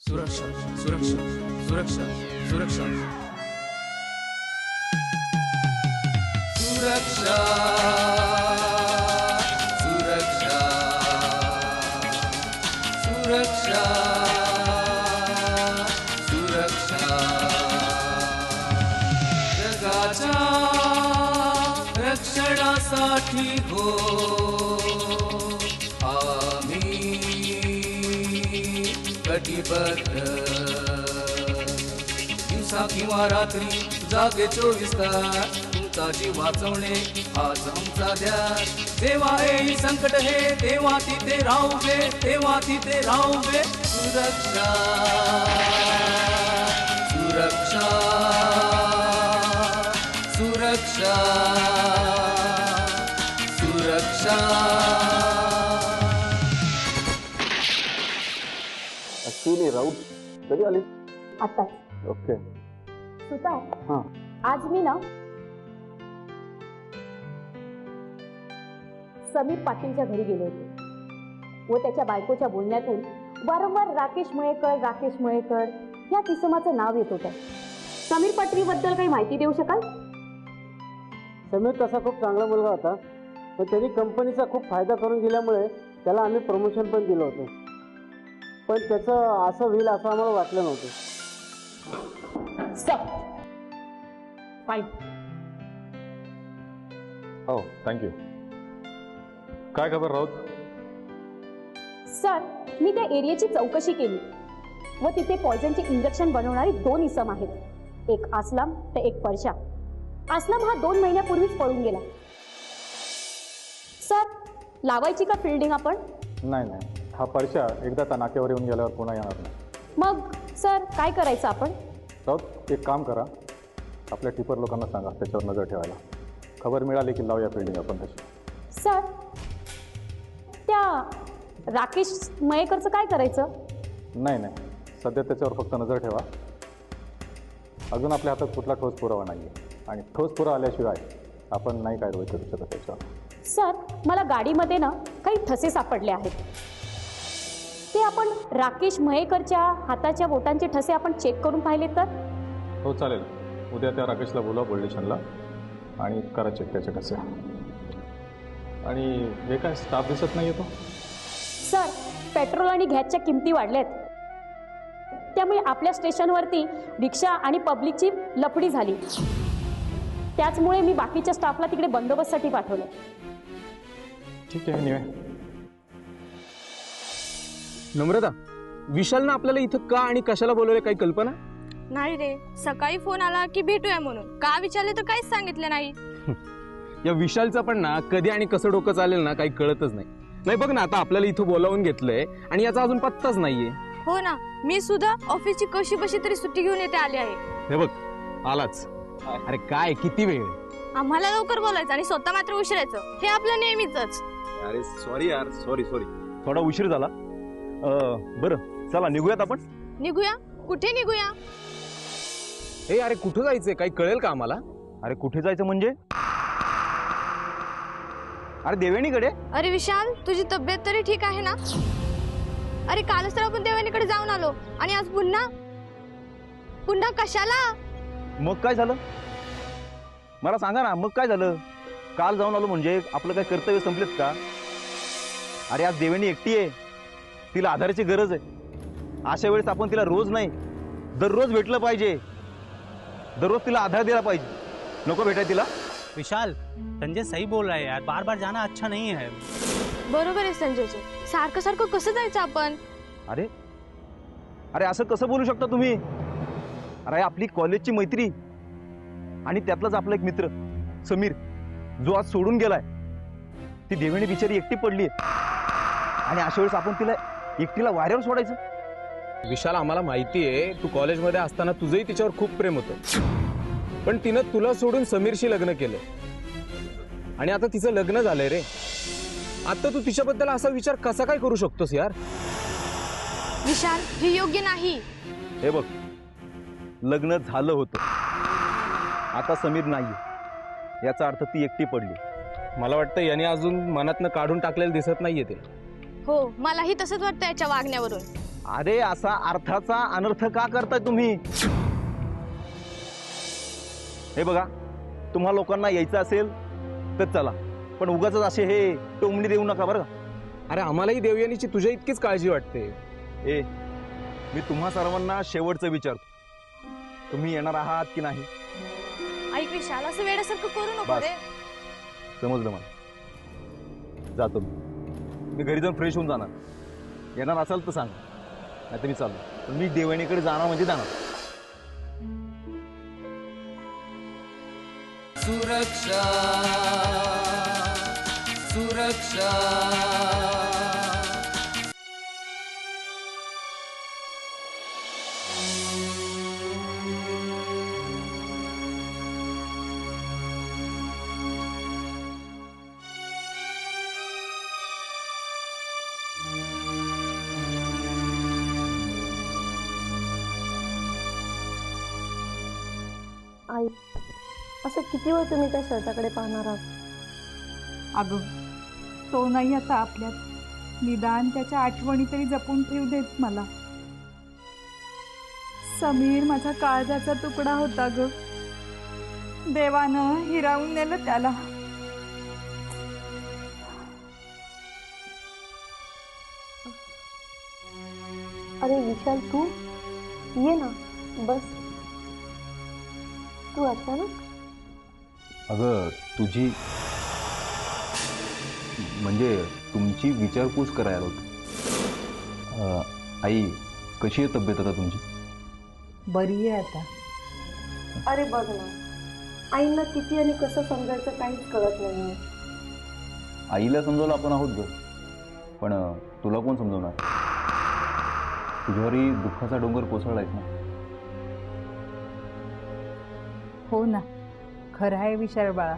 सुरक्षा सुरक्षा सुरक्षा सुरक्षा सुरक्षा सुरक्षा सुरक्षा सुरक्षा जगाच्या रक्षणासाठी हो आम्ही कटिबद्ध दिवसा किंवा रात्री जागे 24 तास तुमचा जीव वाचवणे हाच आमचा ध्यास तेव्हा येईल संकट हे तेव्हा तिथे राहू बे तेव्हा तिथे राहू बे सुरक्षा सुरक्षा सुरक्षा सुरक्षा ऍक्च्युअली राऊत कधी आली आताच ओके सुतार हां आज मी ना समीर पाटीलच्या घरी गेले होते व त्याच्या बायकोच्या बोलण्यातून वारंवार राकेश मयेकर या किसमाचं नाव येत होतं. समीर पाटील बद्दल काही माहिती देऊ शकाल? समीर तसा खूप चांगला मुलगा होता पण त्यांनी कंपनीचा खूप फायदा करून गेल्यामुळे त्याला आम्ही प्रमोशन पण दिलं होतं पण त्याचं असं होईल असं आम्हाला वाटलं नव्हतं. फाईन. हो थँक्यू. काय खबर राऊत? सर मी त्या एरियाची चौकशी केली व तिथे पॉयझनचे इंजेक्शन बनवणारे 2 इसम आहेत. एक असलम तर एक परशा. असलम हा 2 महिन्यापूर्वीच पळून गेला. सर लावायची का फिल्डिंग आपण? नाही नाही, हा परशा एकदा त्या नाक्यावर येऊन गेल्यावर पुन्हा येणार नाही. मग सर काय करायचं आपण? राऊत एक काम करा, आपल्या टिपर लोकांना सांगा त्याच्यावर नजर ठेवायला. खबर मिळाली की लावूया फिल्डिंग आपण तशी. सर त्या राकेश मयेकरचं काय करायचं? नाही नाही, सध्या त्याच्यावर फक्त नजर ठेवा. अजून आपल्या हातात कुठला ठोस पुरावा नाही आहे आणि ठोस पुरावा आल्याशिवाय आपण नाही कारवाई करू शकत त्याच्यावर. सर मला गाडीमध्ये ना काही ठसे सापडले आहेत. ते आपण राकेश मयेकरच्या हाताच्या बोटांचे ठसे आपण चेक करून पाहिले तर? हो चालेल, उद्या त्या राकेशला बोलवा पोलीस स्टेशनला आणि करा चेक त्याचे कसे. आणि हे काय स्टाफ दिसत नाही येतो? सर पेट्रोल आणि गॅसच्या किमती वाढल्यात त्यामुळे आपल्या स्टेशनवरती रिक्षा आणि पब्लिकची लफडी झाली. त्याचमुळे मी बाकीच्या स्टाफला तिकडे बंदोबस्तसाठी पाठवलं. ठीक आहे. निवे नम्रता, विशालनं आपल्याला इथं का आणि कशाला बोलवले काही कल्पना? नाही रे, सकाळी फोन आला की भेटूया म्हणून. का विचारले तर काहीच सांगितलं नाही. या विशालचं पण ना कधी आणि कसं डोकं चालेल ना काही कळतच नाही. नाही बघ ना, आता आपल्याला इथं बोलावून घेतलंय आणि याचा अजून पत्ताच नाहीये. हो ना, मी सुद्धा ऑफिसची कशी बशी तरी सुट्टी घेऊन येते आली आहे. हे बघ आलाच. अरे काय किती वेळ? आम्हाला लवकर बोलायचं आणि स्वतः मात्र उशिरायचं, हे आपलं नेहमीच. अरे सॉरी यार, सॉरी थोडा उशीर झाला. बरं चला निघूयात आपण. निघूया? कुठे निघूया? हे अरे कुठं जायचंय काही कळेल का आम्हाला? अरे कुठे जायचं म्हणजे? अरे देवेणीकडे. अरे विशाल, तुझी तब्येत तरी ठीक आहे ना? अरे कालच तर आपण देवेणीकडे जाऊन आलो आणि आज पुन्हा कशाला? मग काय झालं मला सांगा ना. मग काय झालं? काल जाऊन आलो म्हणजे आपलं काय कर्तव्य संपलेत का? अरे आज देवेणी एकटी आहे, तिला आधाराची गरज आहे. अशा वेळेस आपण तिला रोज नाही दररोज भेटलं पाहिजे. दररोज तिला आधार दिला पाहिजे. नको भेटाय तिला? विशाल, संजय सही बोल रहा है यार, बार बार जाना अच्छा नहीं है. बरोबर आहे संजयचे. सारखं सारखं कसं जायचं आपण? अरे अरे असं कसं बोलू शकता तुम्ही? अरे आपली कॉलेजची मैत्री आणि त्यातलाच आपला एक मित्र समीर जो आज सोडून गेलाय. ती देवेणी बिचारी एकटी पडली आणि अशा वेळेस आपण तिला एकटीला वाऱ्यावर सोडायचं? विशाल आम्हाला माहिती आहे तू कॉलेजमध्ये असताना तुझंही तिच्यावर खूप प्रेम होतं, पण तिनं तुला सोडून समीरशी लग्न केलं आणि आता तिचं लग्न झालंय रे. आता तू तिच्याबद्दल असा विचार कसा काय करू शकतोस यार? विशाल हे योग्य नाही. हे बघ, लग्न झालं होतं, आता समीर नाही. याचा अर्थ ती एकटी पडली. मला वाटतं याने अजून मनातनं काढून टाकलेलं दिसत नाहीये ते. हो, मलाही तसंच वाटतं याच्या वागण्यावरून. अरे असा अर्थाचा अनर्थ का करताय तुम्ही? हे बघा, तुम्हा लोकांना यायचं असेल तर चला, पण उगाच असे हे टोमणी देऊ नका बरं का. अरे आम्हालाही देवयानीची तुझ्या इतकीच काळजी वाटते. ए, मी तुम्हा सर्वांना शेवटचं विचारतो, तुम्ही येणार आहात की नाही? ऐक विशाल, असं वेड्यासारखं करू नको बस. रे. समजलं मला. जातो मी घरी जाऊन फ्रेश होऊन जाणार. येणार असाल तर सांग, नाही तर मी चालू. पण मी देवयानीकडे जाणार म्हणजे जाणार. सुरक्षा सुरक्षा आई, असं किती वेळ तुम्ही त्या शर्टाकडे पाहणार आहात? अगं, तो नाही आता आपल्यात. निदान त्याच्या आठवणी तरी जपून ठेवू देत मला. समीर माझा काळजाचा तुकडा होता ग. देवानं हिरावून नेलं त्याला. अरे विशाल, तू ये ना, बस. तू अचानक? अगं, तुझी म्हणजे तुमची विचारपूस करायला होती. आई, कशी आहे तब्येत आता तुमची? बरी आहे आता. अरे बघ ना, आईंना किती आणि कसं समजायचं काहीच कळत नाही. आईला समजावलं आपण आहोत ग, पण तुला कोण समजवणार? तुझ्यावरही दुःखाचा डोंगर कोसळलायस ना. हो ना, खरं आहे विशाल बाळा.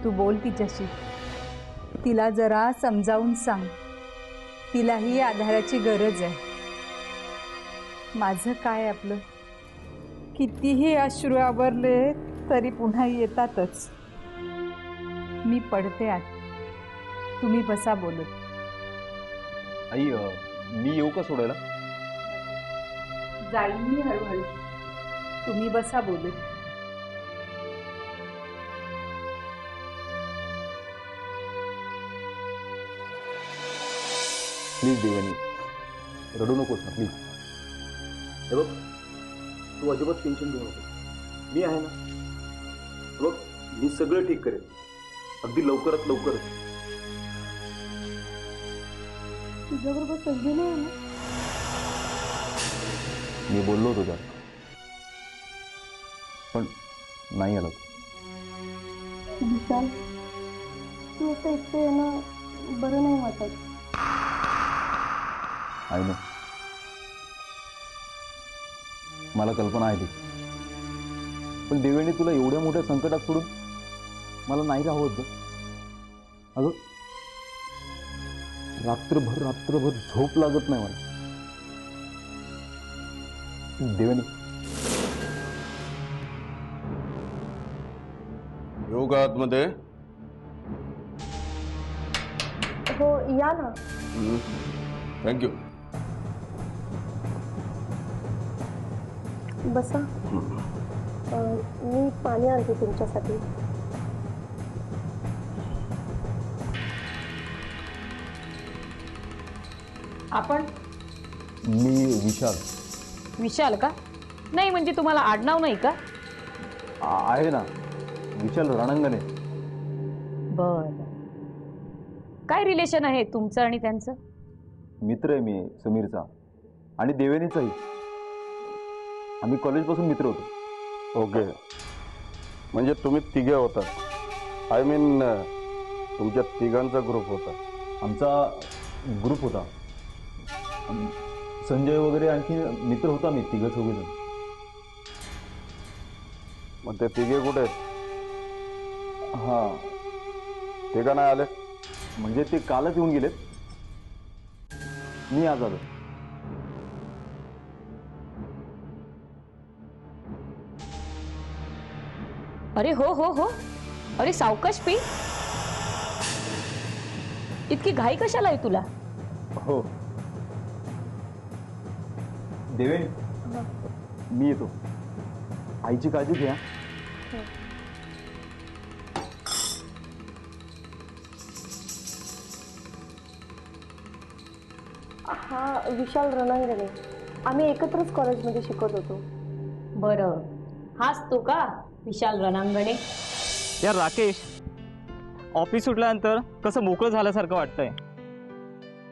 तू बोल तिच्याशी. तिला जरा समजावून सांग. तिलाही आधाराची गरज आहे. माझं काय, आपलं कितीही अश्रू आवरले तरी पुन्हा येतातच. मी पडते आत. तुम्ही बसा बोलत. आई, मी येऊ का सोडायला? जाईन मी हळूहळू. तुम्ही बसा बोलत. प्लीज देवानी, रडू नकोस ना प्लीज. हे बघ, तू अजिबात टेन्शन घेऊ नको. मी आहे ना. बघ, मी सगळं ठीक करेन, अगदी लवकरात लवकरच. तुझ्याबरोबर सगळी नाही आहे ना? मी बोललो होतो त्यात, पण नाही आला. विशाल, तू असं एकटं येणं बरं नाही वाटत. आहे ना, मला कल्पना आहे ती, पण देवेने तुला एवढ्या मोठ्या संकटात सोडून मला नाही राहावं होतं. अगं, रात्रभर झोप लागत नाही मला. देवेनी, येऊ का आतमध्ये? हो, या ना. थँक्यू. बसा. मी पाणी आणते तुमच्यासाठी. आपण मी विशाल. विशाल का? नाही म्हणजे तुम्हाला आडनाव नाही का? आहे ना, विशाल रणांगणे. बर, काय रिलेशन आहे तुमचं आणि त्यांचं? मित्र आहे मी समीरचा आणि देवेनीचाही. आम्ही कॉलेजपासून मित्र होतो. ओके, म्हणजे तुम्ही तिघे होता? आय मीन तुमच्या तिघांचा ग्रुप होता? आमचा ग्रुप होता. संजय वगैरे आणखी मित्र होता. मी तिघं चौघेजण. मग ते तिघे कुठे आहेत? हां, ते का नाही आले? म्हणजे ते कालच येऊन गेलेत. मी आज आलो. अरे हो हो हो, अरे सावकाश पी. इतकी घाई कशाला आहे तुला? हो, देवेन मी येतो. आईची काळजी घ्या. हा विशाल रणांगणे, आम्ही एकत्रच कॉलेजमध्ये शिकत होतो. बरं, हाच तो का विशाल रणांगणे? यार राकेश, ऑफिस सुटल्यानंतर कसं मोकळं झाल्यासारखं वाटतंय.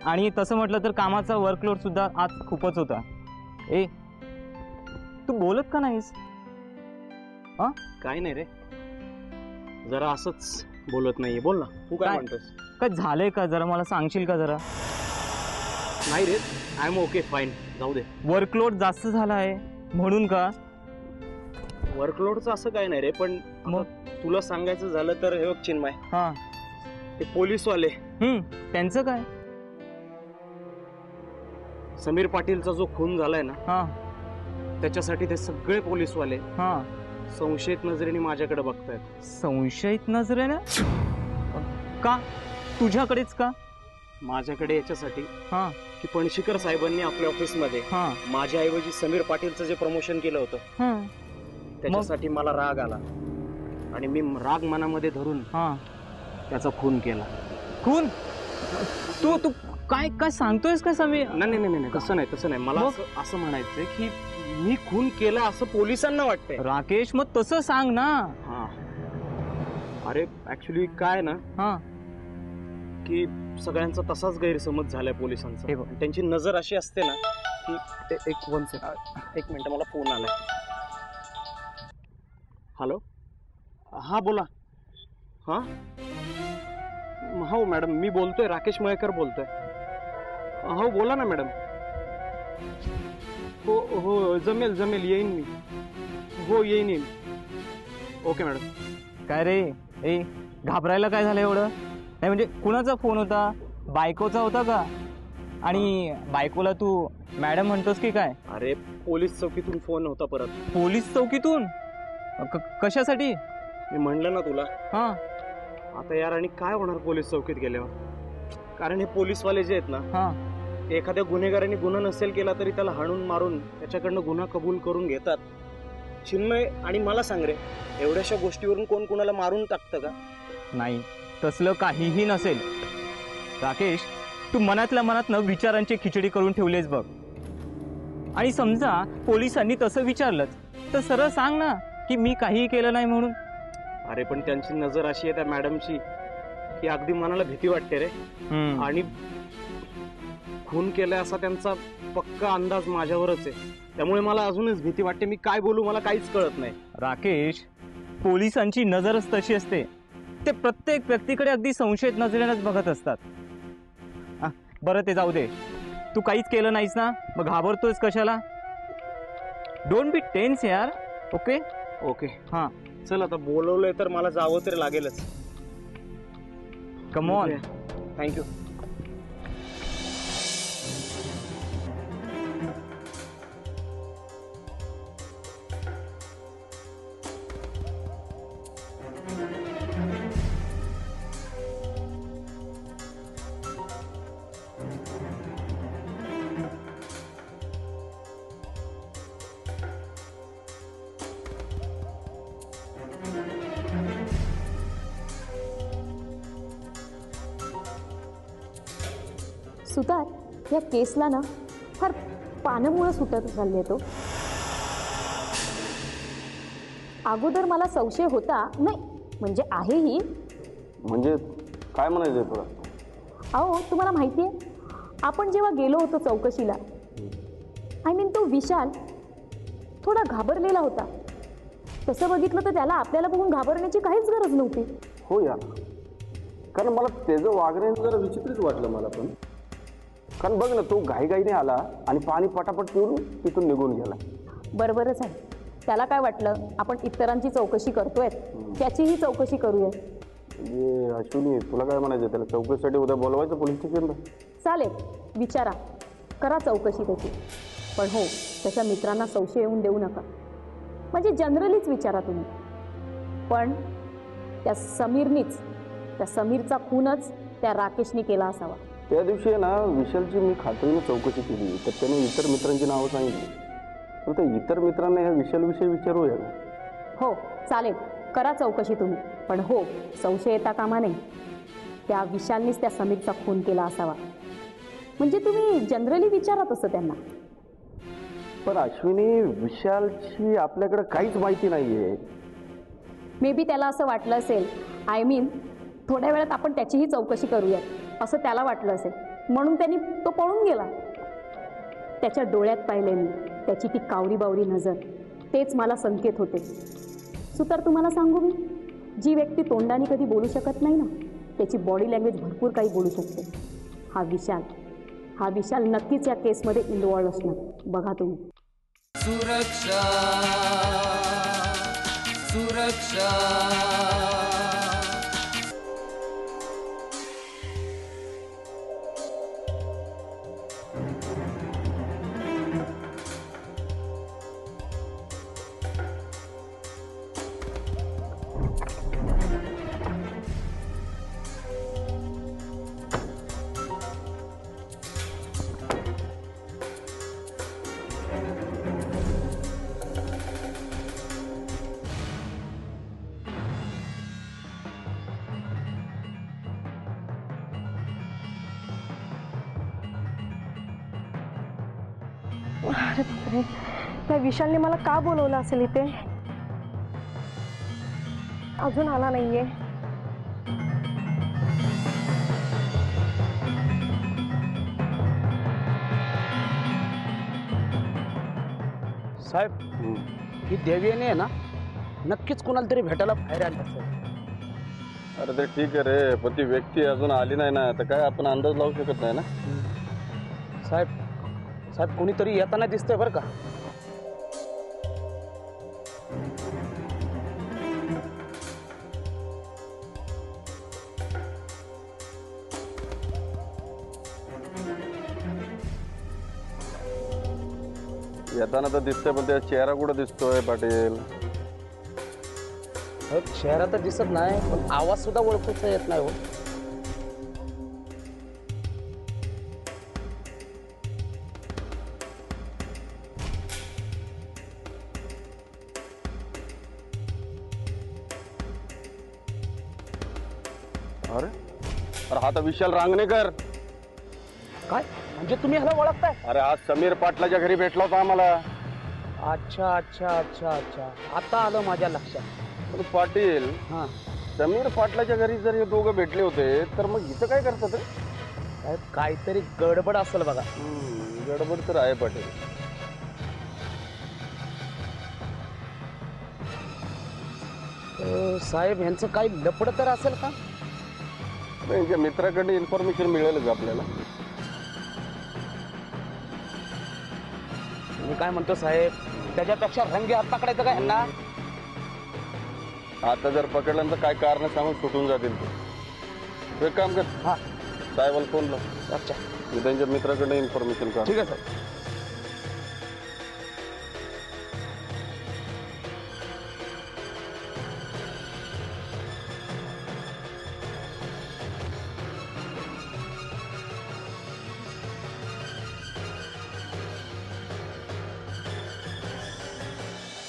आणि तसं म्हटलं तर कामाचा वर्कलोड सुद्धा आज खूपच होता. ए, तू बोलत का नाहीस? हा, काय नाही रे, जरा असंच बोलत नाहीये. बोल ना, तू काय म्हणतोस? काय झालंय का? जरा मला सांगशील का जरा? नाही रे, आय एम ओके, फाईन, जाऊ दे. वर्कलोड जास्त झाला आहे म्हणून का? वर्कलोडचं असं काय नाही रे, पण मग तुला सांगायचं झालं तर हे बघ चिन्मय, हा, ते पोलीसवाले, त्यांचं काय? समीर पाटीलचा जो खून झालाय ना, हा, त्याच्यासाठी ते सगळे पोलीसवाले हा संशयित नजरेने माझ्याकडे बघतायत. संशयित नजरेने? का? तुझ्याकडेच का? माझ्याकडे याच्यासाठी हा की पणशीकर साहेबांनी आपल्या ऑफिसमध्ये हा माझ्याऐवजी समीर पाटीलचं जे प्रमोशन केलं होतं, त्याच्यासाठी मला राग आला आणि मी राग मनामध्ये धरून त्याचा खून केला. खून? तू तू काय काय सांगतोयस का समीर? नाही नाही नाही, तसं नाही. मला असं म्हणायचंय की मी खून केला असं पोलिसांना वाटतंय. राकेश, मग तसं सांग ना. हा, अरे ऍक्च्युली काय ना, की सगळ्यांचा तसाच गैरसमज झालाय पोलिसांचा. त्यांची नजर अशी असते ना की एक मिनिट, मला फोन आलाय. हॅलो, हा बोला. हा हो मॅडम, मी बोलतोय, राकेश मयेकर बोलतोय. हो बोला ना मॅडम. हो हो, जमेल, येईन मी. हो येईन. Okay madam. काय रे, ए घाबरायला काय झालं एवढं? नाही म्हणजे कुणाचा फोन होता? बायकोचा होता का? आणि बायकोला तू मॅडम म्हणतोस की काय? अरे पोलीस चौकीतून फोन होता परत. पोलीस चौकीतून? कशासाठी? मी म्हणलं ना तुला. हा, आता यार, आणि काय होणार पोलीस चौकीत गेल्यावर? कारण हे पोलीसवाले जे आहेत ना, एखाद्या गुन्हेगाराने गुन्हा नसेल केला तरी त्याला हाणून मारून त्याच्याकडनं गुन्हा कबूल करून घेतात. चिन्मय, आणि मला सांग रे, एवढ्याशा गोष्टीवरून कोण कुणाला मारून टाकतं का? नाही, तसलं काहीही नसेल. राकेश, तू मनातल्या मनात न विचारांची खिचडी करून ठेवलीस बघ. आणि समजा पोलिसांनी तसं विचारलंच तर सरळ सांग ना की मी काहीही केलं नाही म्हणून. अरे पण त्यांची नजर अशी आहे त्या मॅडमची की अगदी मनाला भीती वाटते रे. आणि खून केलाय असा त्यांचा पक्का अंदाज माझ्यावरच आहे, त्यामुळे मला अजूनच भीती वाटते. मी काय बोलू, मला काहीच कळत नाही. राकेश, पोलिसांची नजरच तशी असते. ते प्रत्येक व्यक्तीकडे अगदी संशयित नजरेनंच बघत असतात. बरं ते जाऊ दे, तू काहीच केलं नाहीस ना, मग घाबरतोयस कशाला? डोंट बी टेन्स यार. ओके ओके, हां चल, आता बोलवलंय तर मला जावं तरी लागेलच. Come on. थँक्यू. सुतार, या केसला ना फार पानामुळं सुटत चालले तो. अगोदर मला संशय होता, नाही म्हणजे आहेही. म्हणजे काय म्हणायचं तुला? अहो, तुम्हाला माहिती आहे, आपण जेव्हा गेलो होतो चौकशीला, आय मीन तो विशाल थोडा घाबरलेला होता. तसं बघितलं तर त्याला आपल्याला बघून घाबरण्याची काहीच गरज नव्हती. हो यार, कारण मला त्याचं वागणं जरा विचित्रच वाटलं मला पण. कारण बघ ना, तो घाईघाईने आला आणि पाणी पटापट पिऊन तिथून निघून गेला. बरोबरच आहे. त्याला काय वाटलं आपण इतरांची चौकशी करतोय, त्याचीही चौकशी करूया. म्हणजे अश्विनी, तुला काय म्हणायचं, त्याला चौकशीसाठी उद्या बोलवायचं पोलीस स्टेशनला? चालेल, विचारा, करा चौकशी त्याची. पण हो, त्याच्या मित्रांना संशय येऊन देऊ नका. म्हणजे जनरलीच विचारा तुम्ही. पण त्या समीरचा खूनच त्या राकेशने केला असावा. त्या दिवशी आहे ना विशालची मी खात्रीने चौकशी केली तर त्याने इतर मित्रांची नावं सांगितली. तर त्या इतर मित्रांना ह्या विशालविषयी विचारूया. हो चालेल, करा चौकशी तुम्ही. पण हो, संशय येता कामा नये. त्या विशालनीच त्या समीरचा खून केला असावा. म्हणजे तुम्ही जनरली विचारत असं त्यांना. पण अश्विनी, विशालची आपल्याकडे काहीच माहिती नाही आहे. मे बी त्याला असं वाटलं असेल, आय मीन थोड्या वेळात आपण त्याचीही चौकशी करूयात असं त्याला वाटलं असेल, म्हणून त्यांनी तो पळून गेला. त्याच्या डोळ्यात पाहिले मी त्याची ती कावरी बावरी नजर, तेच मला संकेत होते. सुतर तुम्हाला सांगू मी, जी व्यक्ती तोंडाने कधी बोलू शकत नाही ना, त्याची बॉडी लँग्वेज भरपूर काही बोलू शकते. हा विशाल नक्कीच या केसमध्ये इन्व्हॉल्व असणार. बघा तुम्ही. सुरक्षा सुरक्षा अरे बापरे, त्या विशालने मला का बोलवलं असेल इथे? अजून आला नाहीये. साहेब, ही देवीने आहे ना नक्कीच कोणाला तरी भेटायला बाहेर आली असेल. अरे ते ठीक आहे रे, पण ती व्यक्ती अजून आली नाही ना, तर काय आपण अंदाज लावू शकत नाही ना. साहेब कोणीतरी येताना दिसतंय बरं का. येताना तर दिसतंय, पण त्या चेहरा कुठं दिसतोय पाटील? चेहरा तर दिसत नाही, पण आवाज सुद्धा ओळखूचा येत नाही. हो, अरे हा तर विशाल रांगणेकर. काय म्हणजे तुम्ही ह्याला ओळखताय? अरे आज समीर पाटलाच्या घरी भेटला होता आम्हाला. अच्छा अच्छा अच्छा अच्छा, आता आलं माझ्या लक्षात. पण पाटील, हां, समीर पाटलाच्या घरी जर हे दोघं भेटले होते तर मग इथं काय करतात रे? साहेब काहीतरी गडबड असेल बघा. गडबड तर आहे पाटील. साहेब यांचं काही लपड तर असेल का? यांच्या मित्राकडे इन्फॉर्मेशन मिळेलच आपल्याला. मी काय म्हणतो साहेब, त्याच्यापेक्षा रंगे हात पकडायचं का यांना? आता जर पकडलं तर काय कारण सांगून सुटून जातील ते. एक काम कर, हा साहेबाला फोन लाव. अच्छा, मी त्यांच्या मित्राकडे इन्फॉर्मेशन कर. ठीक आहे साहेब.